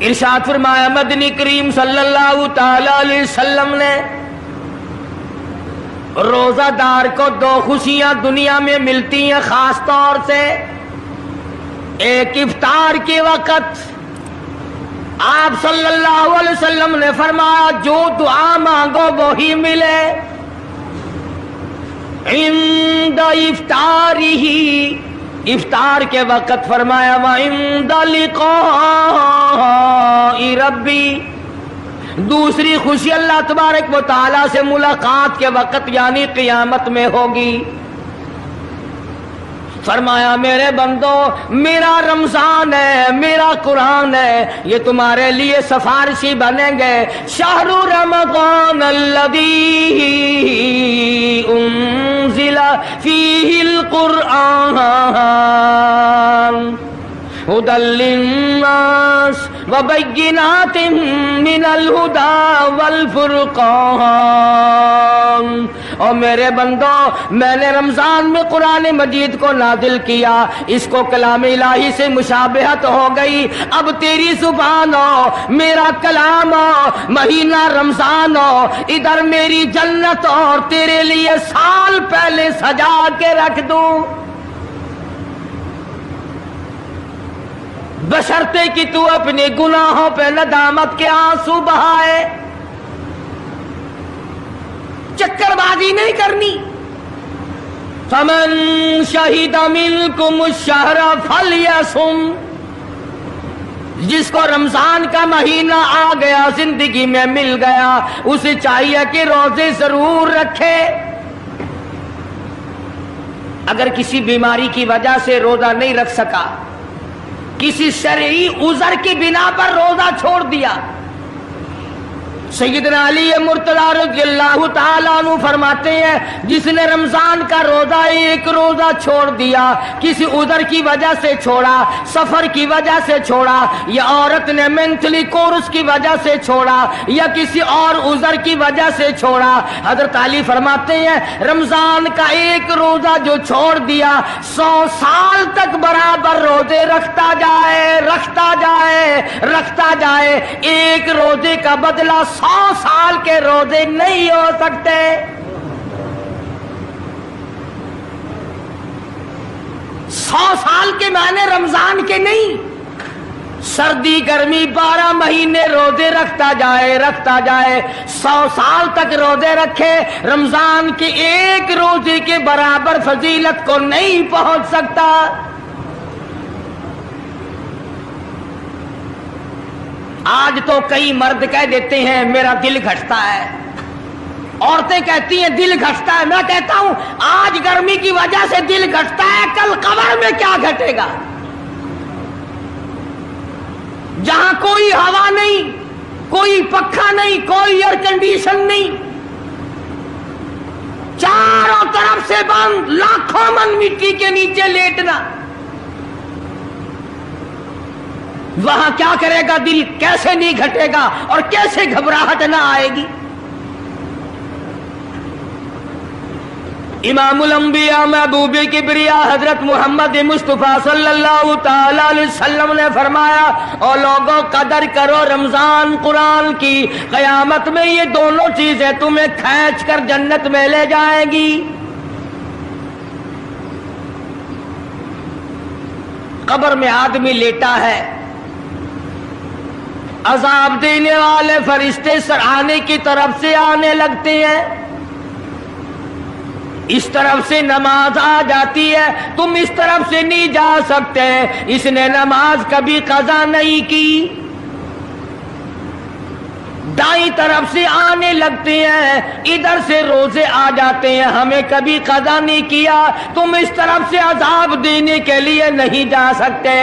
ارشاد فرمایا مدنی کریم صلی اللہ تعالی علیہ وسلم نے روزہ دار کو دو خوشیاں دنیا میں ملتی ہیں خاص طور سے. ایک افطار کے وقت آپ صلی اللہ علیہ وسلم نے فرمایا جو دعا مانگو وہی ملے. عند افطارہ، افطار کے وقت فرمایا وعند لقاء ربی. دوسری خوشی اللہ تبارک و تعالی سے ملاقات کے وقت یعنی قیامت میں ہوگی. فرمایا میرے بندو میرا رمضان ہے، میرا قرآن ہے، یہ تمہارے لیے سفارشی بنیں گے. شہر رمضان الذی انزل فیہ القرآن ہدی للناس وبینات من الہدی والفرقان. اور میرے بندو میں نے رمضان میں قرآن مجید کو نازل کیا، اس کو کلام الہی سے مشابہت ہو گئی. اب تیری زبان ہو، میرا کلام ہو، مہینہ رمضان ہو، ادھر میری جنت اور تیرے لیے سال پہلے سجا کے رکھ دوں. بشرطے کہ تو اپنے گناہوں پہ ندامت کے آنسو بہائے، چکر بازی نہیں کرنی. فمن شہد منکم الشہر فلیصم، جس کو رمضان کا مہینہ آ گیا، زندگی میں مل گیا، اسے چاہیے کہ روزے ضرور رکھے. اگر کسی بیماری کی وجہ سے روزہ نہیں رکھ سکا، کسی شرعی عذر کی بنا پر روزہ چھوڑ دیا، سیدنا علی مرتضی رضی اللہ تعالیٰ عنہ فرماتے ہیں جس نے رمضان کا روزہ ایک روزہ چھوڑ دیا، کسی عذر کی وجہ سے چھوڑا، سفر کی وجہ سے چھوڑا، یا عورت نے مینٹلی کورس کی وجہ سے چھوڑا، یا کسی اور عذر کی وجہ سے چھوڑا، حضرت علی فرماتے ہیں رمضان کا ایک روزہ جو چھوڑ دیا 100 سال تک برابر روزے رکھتا جائے، رکھتا جائے، رکھتا جائے، ایک روزے کا بدلہ 100 سال کے روزے نہیں ہو سکتے. 100 سال کے معنی رمضان کے نہیں. سردی گرمی 12 مہینے روزے رکھتا جائے، رکھتا جائے، 100 سال تک روزے رکھے، رمضان کے ایک روزے کے برابر فضیلت کو نہیں پہنچ سکتا. آج تو کئی مرد کہہ دیتے ہیں میرا دل گھٹتا ہے، عورتیں کہتی ہیں دل گھٹتا ہے. میں کہتا ہوں آج گرمی کی وجہ سے دل گھٹتا ہے، کل قبر میں کیا گھٹے گا؟ جہاں کوئی ہوا نہیں، کوئی پنکھا نہیں، کوئی ایئر کنڈیشن نہیں، چاروں طرف سے بند، لاکھوں من مٹی کے نیچے لیٹنا، وہاں کیا کرے گا دل؟ کیسے نہیں گھٹے گا اور کیسے گھبراہٹ نہ آئے گی؟ امام الانبیاء محبوب کبریا حضرت محمد مصطفیٰ صلی اللہ تعالی علیہ وسلم نے فرمایا او لوگوں قدر کرو رمضان قرآن کی، قیامت میں یہ دونوں چیزیں تمہیں کھینچ کر جنت میں لے جائیں گی. قبر میں آدمی لیٹا ہے، عذاب دینے والے فرشتے سرانے کی طرف سے آنے لگتے ہیں، اس طرف سے نماز آ جاتی ہے، تم اس طرف سے نہیں جا سکتے، اس نے نماز کبھی قضا نہیں کی. دائیں طرف سے آنے لگتے ہیں، ادھر سے روزے آ جاتے ہیں، ہمیں کبھی قضا نہیں کیا، تم اس طرف سے عذاب دینے کے لیے نہیں جا سکتے.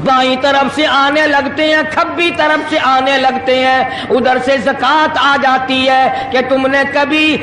بائیں طرف سے آنے لگتے ہیں، کھبی طرف سے آنے لگتے ہیں، ادھر سے زکوٰۃ آ جاتی ہے کہ تم نے کبھی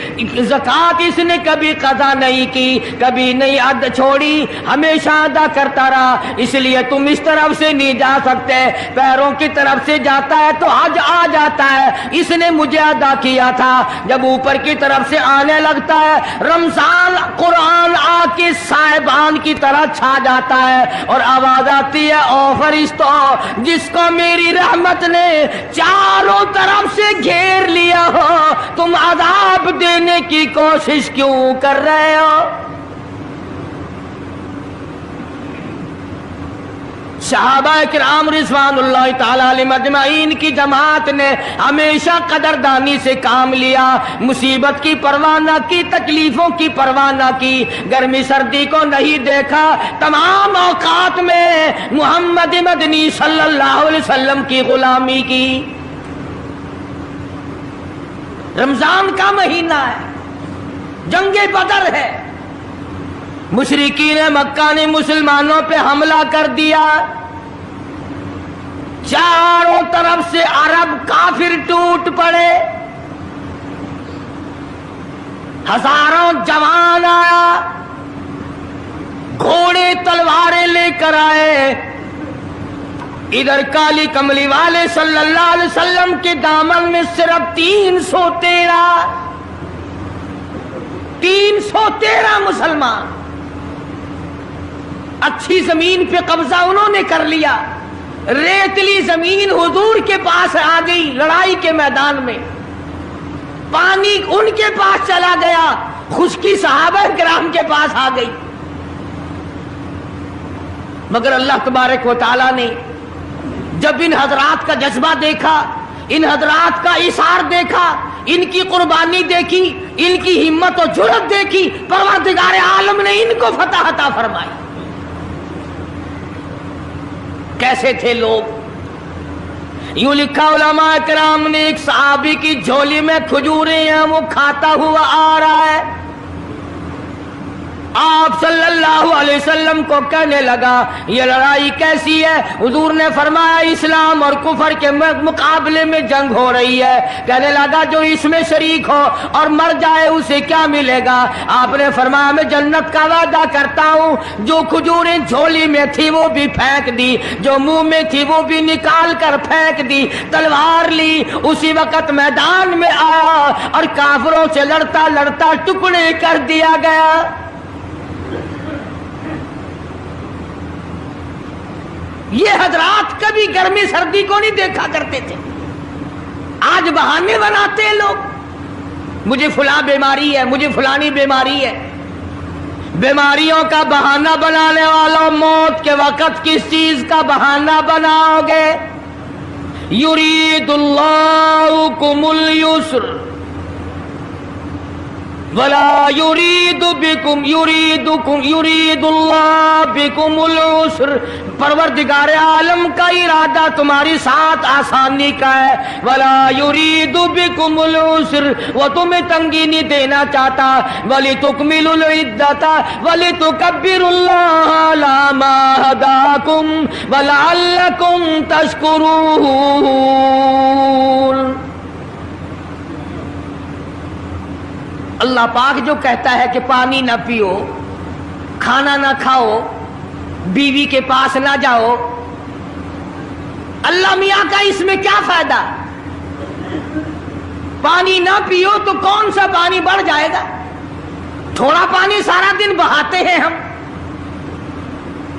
زکوٰۃ اس نے کبھی قضا نہیں کی، کبھی نہیں ادا چھوڑی، ہمیشہ ادا کرتا رہا، اس لیے تم اس طرف سے نہیں جا سکتے. پیروں کی طرف سے جاتا ہے تو حج آ جاتا ہے، اس نے مجھے ادا کیا تھا. جب اوپر کی طرف سے آنے لگتا ہے، رمضان قرآن آ کے صاحبان کی طرح چھا جاتا ہے اور آواز آتی ہے او او فرشتوں جس کو میری رحمت نے چاروں طرف سے گھیر لیا ہو تم عذاب دینے کی کوشش کیوں کر رہے ہو؟ صحابہ کرام رضوان اللہ تعالی علیہم اجمعین کی جماعت نے ہمیشہ قدردانی سے کام لیا، مصیبت کی پرواہ نہ کی، تکلیفوں کی پرواہ نہ کی، گرمی سردی کو نہیں دیکھا، تمام اوقات میں محمد مدنی صلی اللہ علیہ وسلم کی غلامی کی۔ رمضان کا مہینہ ہے، جنگ بدر ہے، مشرکین مکہ نے مسلمانوں پہ حملہ کر دیا، چاروں طرف سے عرب کافر ٹوٹ پڑے، ہزاروں جوان آیا، گھوڑے تلواریں لے کر آئے، ادھر کالی کملی والے صلی اللہ علیہ وسلم کے دامن میں صرف 313 مسلمان، اچھی زمین پہ قبضہ انہوں نے کر لیا، ریتلی زمین حضور کے پاس آ گئی، لڑائی کے میدان میں پانی ان کے پاس چلا گیا، خشکی صحابہ کرام کے پاس آ گئی، مگر اللہ تبارک و تعالی نے جب ان حضرات کا جذبہ دیکھا، ان حضرات کا ایثار دیکھا، ان کی قربانی دیکھی، ان کی ہمت و جرأت دیکھی، پروردگار عالم نے ان کو فتح عطا فرمائی۔ کیسے تھے لوگ؟ یوں لکھا علماء کرام نے، ایک صحابی کی جھولی میں کھجوریں ہیں، وہ کھاتا ہوا آ رہا ہے، آپ صلی اللہ علیہ وسلم کو کہنے لگا یہ لڑائی کیسی ہے؟ حضور نے فرمایا اسلام اور کفر کے مقابلے میں جنگ ہو رہی ہے۔ کہنے لگا جو اس میں شریک ہو اور مر جائے اسے کیا ملے گا؟ آپ نے فرمایا میں جنت کا وعدہ کرتا ہوں، جو کھجوریں جھولی میں تھی وہ بھی پھینک دی، جو منہ میں تھی وہ بھی نکال کر پھینک دی، تلوار لی، اسی وقت میدان میں آیا اور کافروں سے لڑتا لڑتا ٹکڑے کر دیا گیا۔ یہ حضرات کبھی گرمی سردی کو نہیں دیکھا کرتے تھے، آج بہانے بناتے ہیں لوگ، مجھے فلاں بیماری ہے، مجھے فلانی بیماری ہے۔ بیماریوں کا بہانہ بنانے والوں، موت کے وقت کس چیز کا بہانہ بناؤ گے؟ یرید اللہ بکم اليسر ولا یرید اللہ بکم العسر، پروردگار عالم کا ارادہ تمہاری ساتھ آسانی کا ہے، ولا یرید بکم العسر، وہ تمہیں تنگی نہیں دینا چاہتا، وَلِتُكْمِلُوا الْعِدَّةَ وَلِتُكَبِّرُوا اللَّهَ عَلَىٰ مَا هَدَاكُمْ وَلَعَلَّكُمْ تَشْكُرُونَ۔ اللہ پاک جو کہتا ہے کہ پانی نہ پیو، کھانا نہ کھاؤ، بیوی کے پاس نہ جاؤ، اللہ میاں کا اس میں کیا فائدہ؟ پانی نہ پیو تو کون سا پانی بڑھ جائے گا؟ تھوڑا پانی سارا دن بہاتے ہیں ہم،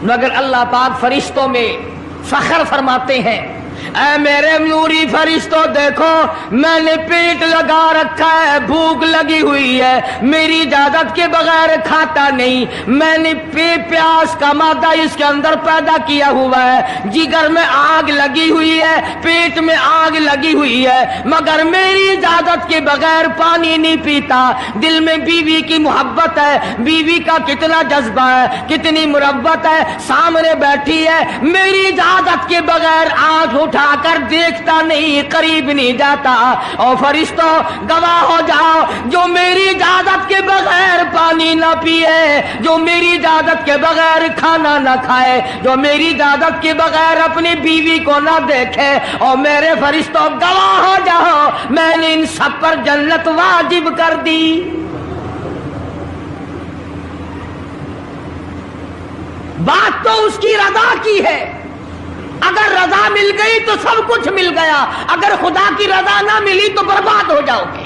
مگر اللہ پاک فرشتوں میں فخر فرماتے ہیں، اے میرے نوری فرشتوں دیکھو میں نے پیٹ لگا رکھا ہے، بھوک لگی ہوئی ہے، میری اجازت کے بغیر کھاتا نہیں، میں نے پیاس کا مادہ اس کے اندر پیدا کیا ہوا ہے، جگر میں آگ لگی ہوئی ہے، پیٹ میں آگ لگی ہوئی ہے، مگر میری اجازت کے بغیر پانی نہیں پیتا۔ دل میں بیوی کی محبت ہے، بیوی کا کتنا جذبہ ہے، کتنی مربت ہے، سامنے بیٹھی ہے، میری اجازت کے بغیر آنکھ اٹھا کر دیکھتا نہیں، قریب نہیں جاتا۔ اور فرشتوں گواہ ہو جاؤ، جو میری اجازت کے بغیر پانی نہ پیے، جو میری اجازت کے بغیر کھانا نہ کھائے، جو میری اجازت کے بغیر اپنی بیوی کو نہ دیکھے، اور میرے فرشتوں گواہ ہو جاؤ میں نے ان سب پر جنت واجب کر دی۔ بات تو اس کی رضا کی ہے، اگر رضا مل گئی تو سب کچھ مل گیا، اگر خدا کی رضا نہ ملی تو برباد ہو جاؤ گے۔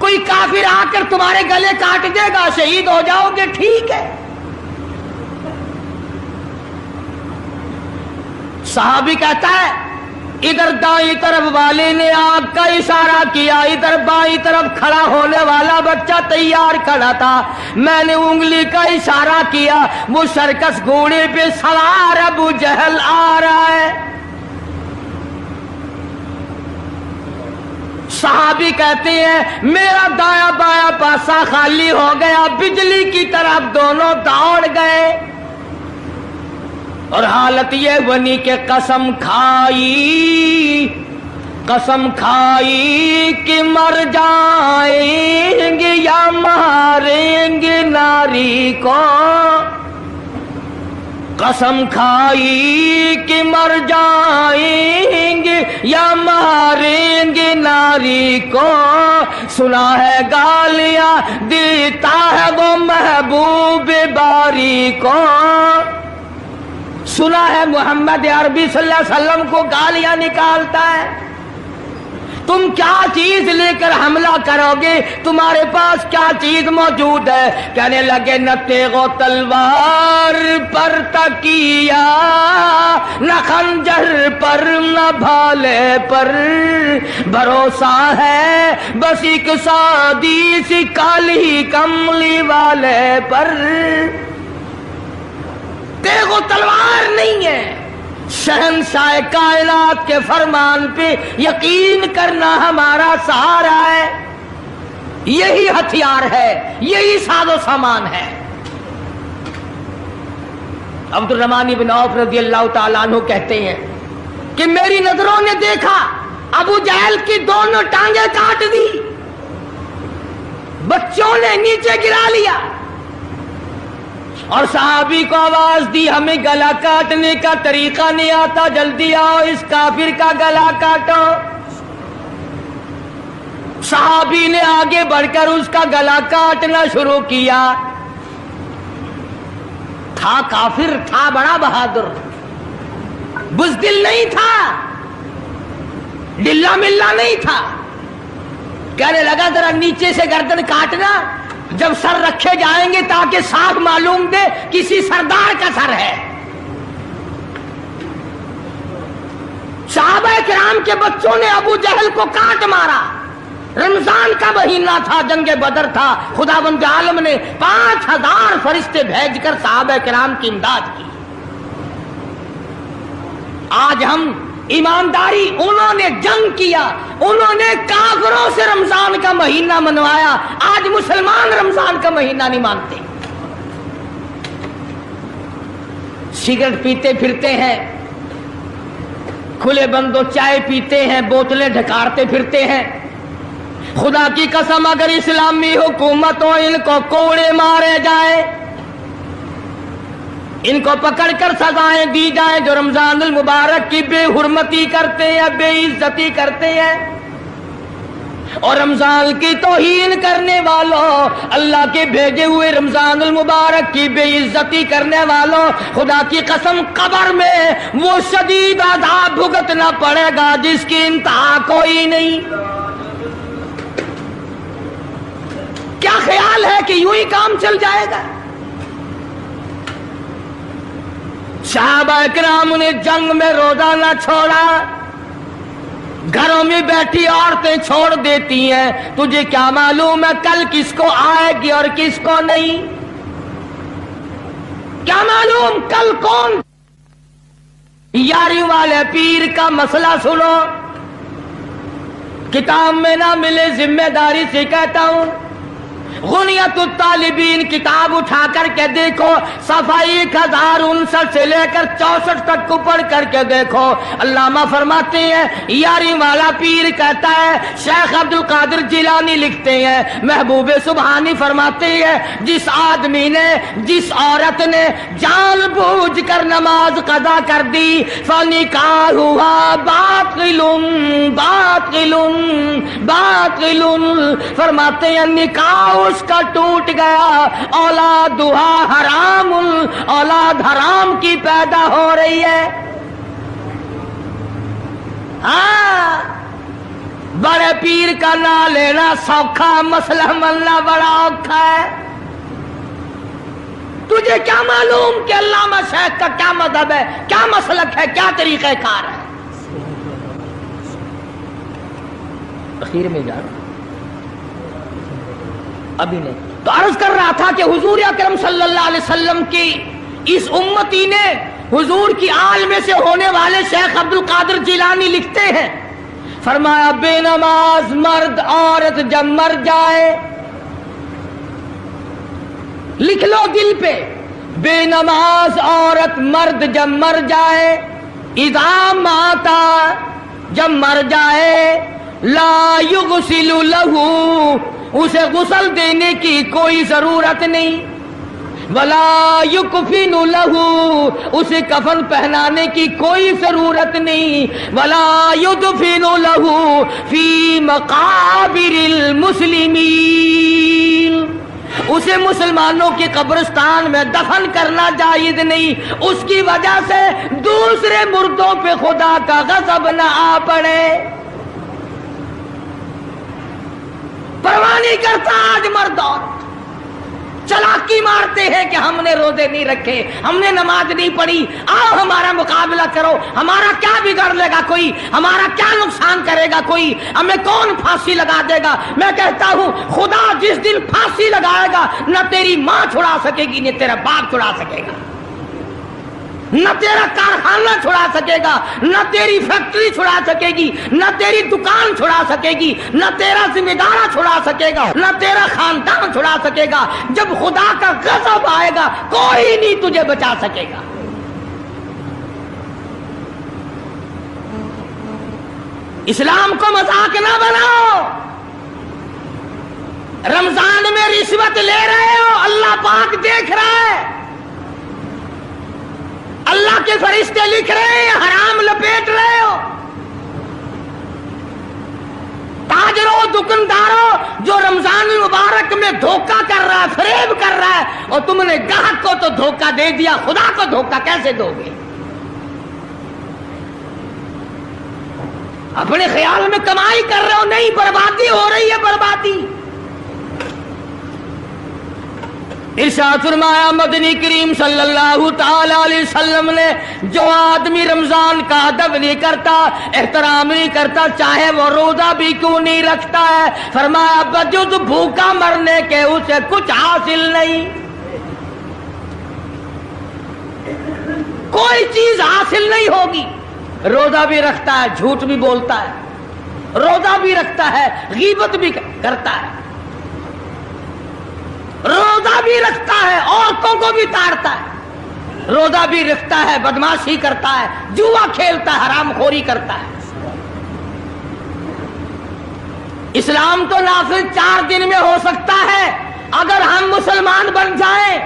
کوئی کافر آ کر تمہارے گلے کاٹ دے گا، شہید ہو جاؤ گے، ٹھیک ہے۔ صحابی کہتا ہے ادھر دائیں طرف والے نے آگ کا اشارہ کیا، ادھر بائیں طرف کھڑا ہونے والا بچہ تیار کھڑا تھا، میں نے انگلی کا اشارہ کیا، وہ سرکس گھوڑے پہ سوار ابو جہل آ رہا ہے۔ صحابی کہتے ہیں میرا دایاں بایاں پاسا خالی ہو گیا، بجلی کی طرف دونوں دوڑ گئے، اور حالت یہ بنی کہ قسم کھائی کہ مر جائیں گے یا ماریں گے ناری کو، قسم کھائی کہ مر جائیں گے یا ماریں گے ناری کو، سنا ہے گالیاں دیتا ہے وہ محبوب باری کو، سنا ہے محمد عربی صلی اللہ علیہ وسلم کو گالیاں نکالتا ہے، تم کیا چیز لے کر حملہ کرو گے، تمہارے پاس کیا چیز موجود ہے؟ کہنے لگے نہ تیغ و تلوار پر تکیا، نہ خنجر پر نہ بھالے پر، بھروسہ ہے بس ایک سادی سی کالی کملی والے پر، تیغ و تلوار نہیں ہے، شہنشاہ کائنات کے فرمان پہ یقین کرنا ہمارا سہارا ہے، یہی ہتھیار ہے، یہی ساز و سامان ہے۔ عبد الرحمن بن عوف رضی اللہ تعالیٰ عنہ کہتے ہیں کہ میری نظروں نے دیکھا ابو جہل کی دونوں ٹانگیں کاٹ دی، بچوں نے نیچے گرا لیا، اور صحابی کو آواز دی ہمیں گلا کاٹنے کا طریقہ نہیں آتا، جلدی آؤ اس کافر کا گلا کاٹو۔ صحابی نے آگے بڑھ کر اس کا گلا کاٹنا شروع کیا، تھا کافر، تھا بڑا بہادر، بزدل نہیں تھا، ڈلا ملا نہیں تھا، کہنے لگا ذرا نیچے سے گردن کاٹنا، جب سر رکھے جائیں گے تاکہ صاف معلوم دے کسی سردار کا سر ہے۔ صحابہ کرام کے بچوں نے ابو جہل کو کاٹ مارا، رمضان کا مہینہ تھا، جنگ بدر تھا، خداوند عالم نے 5000 فرشتے بھیج کر صحابہ کرام کی امداد کی۔ آج ہم ایمانداری، انہوں نے جنگ کیا، انہوں نے کافروں سے رمضان کا مہینہ منوایا، آج مسلمان رمضان کا مہینہ نہیں مانتے، سگریٹ پیتے پھرتے ہیں، کھلے بندوں چائے پیتے ہیں، بوتلیں ڈھکارتے پھرتے ہیں۔ خدا کی قسم اگر اسلامی حکومت ہو ان کو کوڑے مارے جائیں، ان کو پکڑ کر سزائیں دی جائیں جو رمضان المبارک کی بے حرمتی کرتے ہیں، بے عزتی کرتے ہیں، اور رمضان کی توہین کرنے والوں، اللہ کے بھیجے ہوئے رمضان المبارک کی بے عزتی کرنے والوں، خدا کی قسم قبر میں وہ شدید عذاب بھگتنا پڑے گا جس کی انتہا کوئی نہیں۔ کیا خیال ہے کہ یوں ہی کام چل جائے گا؟ صحابہ کرام نے جنگ میں روزہ نہ چھوڑا، گھروں میں بیٹھی عورتیں چھوڑ دیتی ہیں، تجھے کیا معلوم ہے کل کس کو آئے گی اور کس کو نہیں؟ کیا معلوم کل کون؟ یاری والے پیر کا مسئلہ سنو، کتاب میں نہ ملے، ذمہ داری سے کہتا ہوں، غنیت الطالبین کتاب اٹھا کر کے دیکھو، صفحہ 1059 سے لے کر 64 تک کو پڑھ کر کے دیکھو، علامہ فرماتے ہیں، یاری والا پیر کہتا ہے، شیخ عبد القادر جیلانی لکھتے ہیں، محبوب سبحانی فرماتے ہیں، جس آدمی نے، جس عورت نے جان بوجھ کر نماز قضا کر دی، فنکاحها باطل باطل باطل، فرماتے ہیں نکاح اس کا ٹوٹ گیا، اولادھا حرام، اولاد حرام کی پیدا ہو رہی ہے۔ ہاں، بڑے پیر کا نام لینا سوکھا، مسئلہ ملنا بڑا اوکھا ہے۔ تجھے کیا معلوم کہ علامہ شیخ کا کیا مذہب ہے، کیا مسلک ہے، کیا طریقہ کار ہے؟ اخیر میں جا رہا ابھی نہیں تو عرض کر رہا تھا کہ حضور اکرم صلی اللہ علیہ وسلم کی اس امتی نے حضور کی آل میں سے ہونے والے شیخ عبد القادر جیلانی لکھتے ہیں، فرمایا بے نماز مرد عورت جب مر جائے، لکھ لو دل پہ، بے نماز عورت مرد جب مر جائے، اذا ماتا جب مر جائے، لا یغسل لہو اسے غسل دینے کی کوئی ضرورت نہیں، ولا یکفن لہو اسے کفن پہنانے کی کوئی ضرورت نہیں، ولا یدفن لہو فی مقابر المسلمین اسے مسلمانوں کے قبرستان میں دفن کرنا جائز نہیں، اس کی وجہ سے دوسرے مردوں پہ خدا کا غضب نہ آ پڑے۔ پرواہ نہیں کرتا آج مرد عورت، چلاکی مارتے ہیں کہ ہم نے روزے نہیں رکھے، ہم نے نماز نہیں پڑھی، آؤ ہمارا مقابلہ کرو، ہمارا کیا بگاڑ لے گا کوئی، ہمارا کیا نقصان کرے گا کوئی، ہمیں کون پھانسی لگا دے گا؟ میں کہتا ہوں خدا جس دن پھانسی لگائے گا نہ تیری ماں چھڑا سکے گی نہ تیرا باپ چھڑا سکے گا، نہ تیرا کارخانہ چھڑا سکے گا، نہ تیری فیکٹری چھڑا سکے گی، نہ تیری دکان چھڑا سکے گی، نہ تیرا ذمہ دارہ چھڑا سکے گا، نہ تیرا خاندان چھڑا سکے گا۔ جب خدا کا غضب آئے گا کوئی نہیں تجھے بچا سکے گا۔ اسلام کو مذاق نہ بناؤ۔ رمضان میں رشوت لے رہے ہو، اللہ پاک دیکھ رہا ہے، اللہ کے فرشتے لکھ رہے ہیں، حرام لپیٹ رہے ہو۔ تاجروں دکانداروں جو رمضان مبارک میں دھوکہ کر رہا ہے، فریب کر رہا ہے، اور تم نے گاہک کو تو دھوکہ دے دیا، خدا کو دھوکہ کیسے دو گے؟ اپنے خیال میں کمائی کر رہے ہو، نہیں، بربادی ہو رہی ہے، بربادی۔ ارشاد فرمایا مدنی کریم صلی اللہ تعالی علیہ وسلم نے جو آدمی رمضان کا ادب نہیں کرتا، احترام نہیں کرتا، چاہے وہ روزہ بھی کیوں نہیں رکھتا ہے، فرمایا بجز بھوکا مرنے کے اسے کچھ حاصل نہیں، کوئی چیز حاصل نہیں ہوگی۔ روزہ بھی رکھتا ہے، جھوٹ بھی بولتا ہے، روزہ بھی رکھتا ہے، غیبت بھی کرتا ہے، روزہ بھی رکھتا ہے، عورتوں کو بھی تاڑتا ہے، روزہ بھی رکھتا ہے، بدماشی کرتا ہے، جوا کھیلتا ہے، حرام خوری کرتا ہے۔ اسلام تو نافذ 4 دن میں ہو سکتا ہے اگر ہم مسلمان بن جائیں۔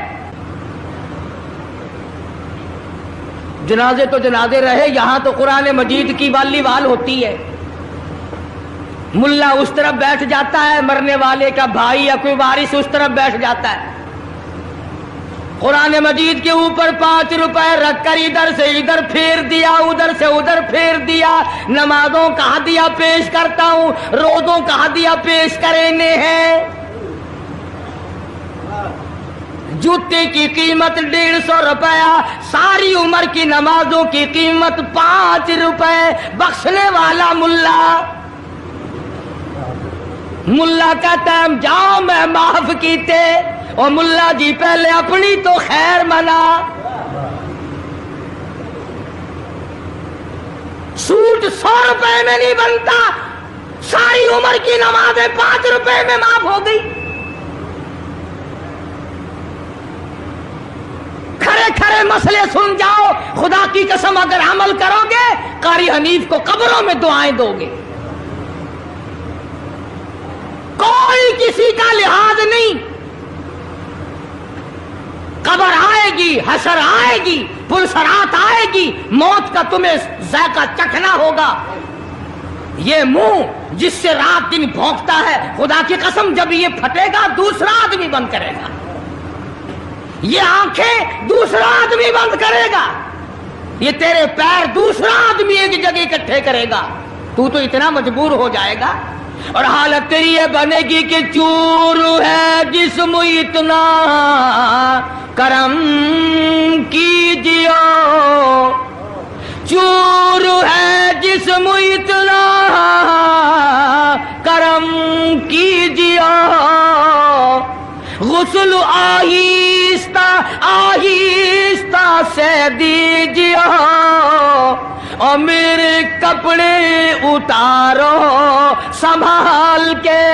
جنازے تو جنازے رہے، یہاں تو قرآن مجید کی والی وال ہوتی ہے، ملا اس طرف بیٹھ جاتا ہے، مرنے والے کا بھائی یا کوئی وارث اس طرف بیٹھ جاتا ہے، قرآن مجید کے اوپر 5 روپے رکھ کر ادھر سے ادھر پھیر دیا، ادھر سے ادھر پھیر دیا، نمازوں کا ہدیہ پیش کرتا ہوں، روزوں کا ہدیہ پیش کرنے ہیں۔ جوتے کی قیمت 150 روپیہ، ساری عمر کی نمازوں کی قیمت 5 روپے، بخشنے والا ملا کا ٹائم جاؤ میں معاف کیتے، اور ملا جی پہلے اپنی تو خیر منا۔ سوٹ 100 روپے میں نہیں بنتا، ساری عمر کی نمازیں 5 روپے میں معاف ہو گئی۔ کھڑے کھڑے مسئلے سن جاؤ، خدا کی قسم اگر عمل کرو گے قاری حنیف کو قبروں میں دعائیں دو گے، کوئی کسی کا لحاظ نہیں۔ قبر آئے گی، حشر آئے گی، پلسرات آئے گی، موت کا تمہیں ذائقہ چکھنا ہوگا۔ یہ منہ جس سے رات دن بھونکتا ہے، خدا کی قسم جب یہ پھٹے گا دوسرا آدمی بند کرے گا، یہ آنکھیں دوسرا آدمی بند کرے گا، یہ تیرے پیر دوسرا آدمی ایک جگہ اکٹھے کرے گا، تو اتنا مجبور ہو جائے گا۔ اور حالت تیری یہ بنے گی کہ چور ہے جسم اتنا کرم کیجیے، چور ہے جسم اتنا کرم کیجیے، غسل آہستہ آہستہ سے دیجیے، اور میرے کپڑے اتارو سنبھال کے۔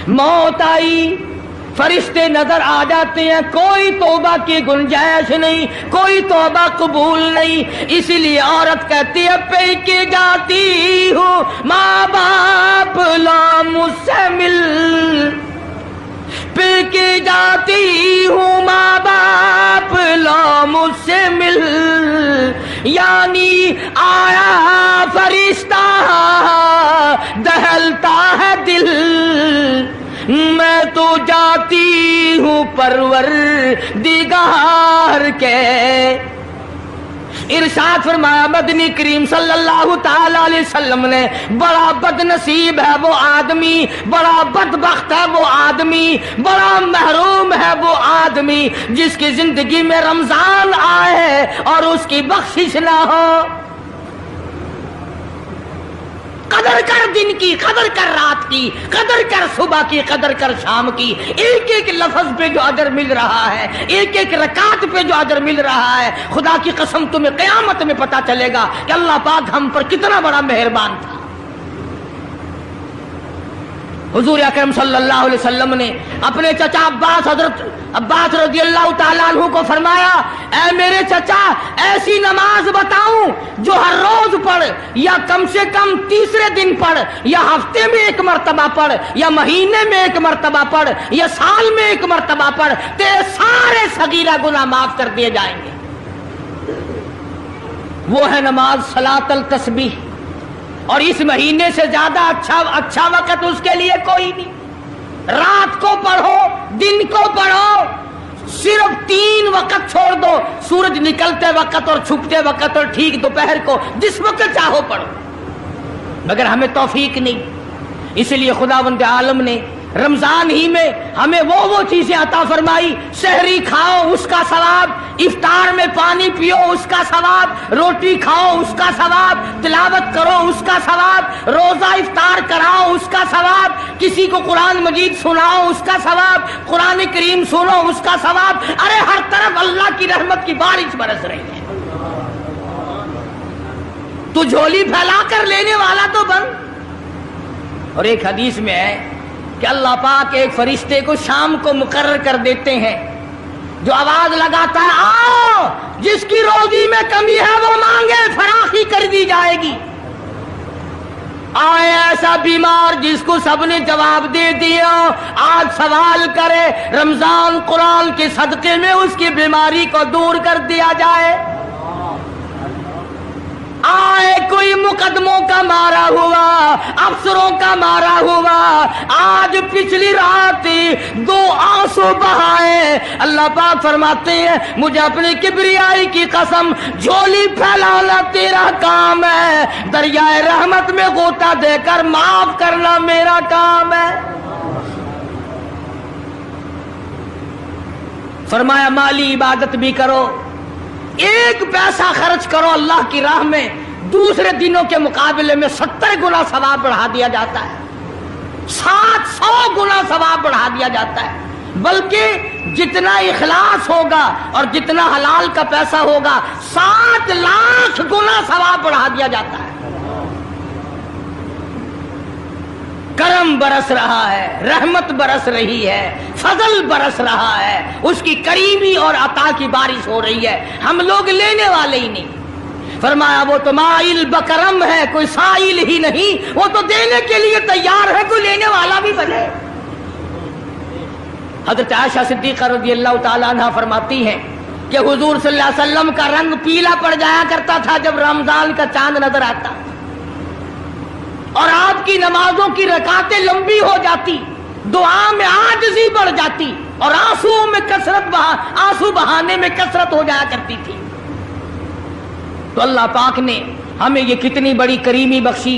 موت آئی، فرشتے نظر آ جاتے ہیں، کوئی توبہ کی گنجائش نہیں، کوئی توبہ قبول نہیں، اسی لیے عورت کہتی ہے پہ کے جاتی ہوں ماں باپ لا مجھ سے مل، پہ کے جاتی ہوں ماں باپ لا مجھ سے مل، یعنی آیا فرشتہ دہلتا ہے دل، میں تو جاتی ہوں پروردگار کے۔ ارشاد فرمایا مدنی کریم صلی اللہ تعالی علیہ وسلم نے، بڑا بد نصیب ہے وہ آدمی، بڑا بدبخت ہے وہ آدمی، بڑا محروم ہے وہ آدمی جس کی زندگی میں رمضان آئے اور اس کی بخشش نہ ہو۔ قدر کر دن کی، قدر کر رات کی، قدر کر صبح کی، قدر کر شام کی، ایک ایک لفظ پہ جو اجر مل رہا ہے، ایک ایک رکعت پہ جو اجر مل رہا ہے، خدا کی قسم تمہیں قیامت میں پتا چلے گا کہ اللہ پاک ہم پر کتنا بڑا مہربان تھا۔ حضور اکرم صلی اللہ علیہ وسلم نے اپنے چچا عباس، حضرت عباس رضی اللہ تعالیٰ عنہ کو فرمایا، اے میرے چچا ایسی نماز بتاؤں جو ہر روز پڑھ، یا کم سے کم تیسرے دن پڑھ، یا ہفتے میں ایک مرتبہ پڑھ، یا مہینے میں ایک مرتبہ پڑھ، یا سال میں ایک مرتبہ پڑھ، تیرے سارے صغیرہ گناہ معاف کر دیے جائیں گے۔ وہ ہے نماز صلاۃ التسبیح، اور اس مہینے سے زیادہ اچھا وقت اس کے لیے کوئی نہیں۔ رات کو پڑھو، دن کو پڑھو، صرف 3 وقت چھوڑ دو، سورج نکلتے وقت اور چھپتے وقت اور ٹھیک دوپہر کو، جس وقت چاہو پڑھو، مگر ہمیں توفیق نہیں۔ اس لیے خداوند عالم نے رمضان ہی میں ہمیں وہ چیزیں عطا فرمائی، سحری کھاؤ اس کا ثواب، افطار میں پانی پیو اس کا ثواب، روٹی کھاؤ اس کا ثواب، تلاوت کرو اس کا ثواب، روزہ افطار کراؤ اس کا ثواب، کسی کو قرآن مجید سناؤ اس کا ثواب، قرآن کریم سنو اس کا ثواب۔ ارے ہر طرف اللہ کی رحمت کی بارش برس رہی ہے، تو جھولی پھیلا کر لینے والا تو بن۔ اور ایک حدیث میں ہے کہ اللہ پاک ایک فرشتے کو شام کو مقرر کر دیتے ہیں جو آواز لگاتا ہے آؤ، جس کی روزی میں کمی ہے وہ مانگے، فراخی کر دی جائے گی۔ آئے ایسا بیمار جس کو سب نے جواب دے دیا، آج سوال کرے، رمضان قرآن کے صدقے میں اس کی بیماری کو دور کر دیا جائے۔ آئے کوئی مقدموں کا مارا ہوا، افسروں کا مارا ہوا، آج پچھلی رات 2 آنسو بہائے، اللہ پاک فرماتے ہیں مجھے اپنی کبریائی کی قسم، جھولی پھیلانا تیرا کام ہے، دریائے رحمت میں غوطہ دے کر معاف کرنا میرا کام ہے۔ فرمایا مالی عبادت بھی کرو، 1 پیسہ خرچ کرو اللہ کی راہ میں، دوسرے دنوں کے مقابلے میں 70 گنا ثواب بڑھا دیا جاتا ہے، 700 گنا ثواب بڑھا دیا جاتا ہے، بلکہ جتنا اخلاص ہوگا اور جتنا حلال کا پیسہ ہوگا 7 لاکھ گنا ثواب بڑھا دیا جاتا ہے۔ کرم برس رہا ہے، رحمت برس رہی ہے، فضل برس رہا ہے، اس کی کریمی اور عطا کی بارش ہو رہی ہے، ہم لوگ لینے والے ہی نہیں۔ فرمایا وہ تو مائل بکرم ہے، کوئی سائل ہی نہیں، وہ تو دینے کے لیے تیار ہے، کوئی لینے والا بھی بنے۔ حضرت عائشہ صدیقہ رضی اللہ تعالیٰ عنہ فرماتی ہیں کہ حضور صلی اللہ علیہ وسلم کا رنگ پیلا پڑ جایا کرتا تھا جب رمضان کا چاند نظر آتا، اور آپ کی نمازوں کی رکعتیں لمبی ہو جاتی، دعا میں عاجزی بڑھ جاتی، اور آنسو بہانے میں کثرت ہو جایا کرتی تھی۔ تو اللہ پاک نے ہمیں یہ کتنی بڑی کریمی بخشی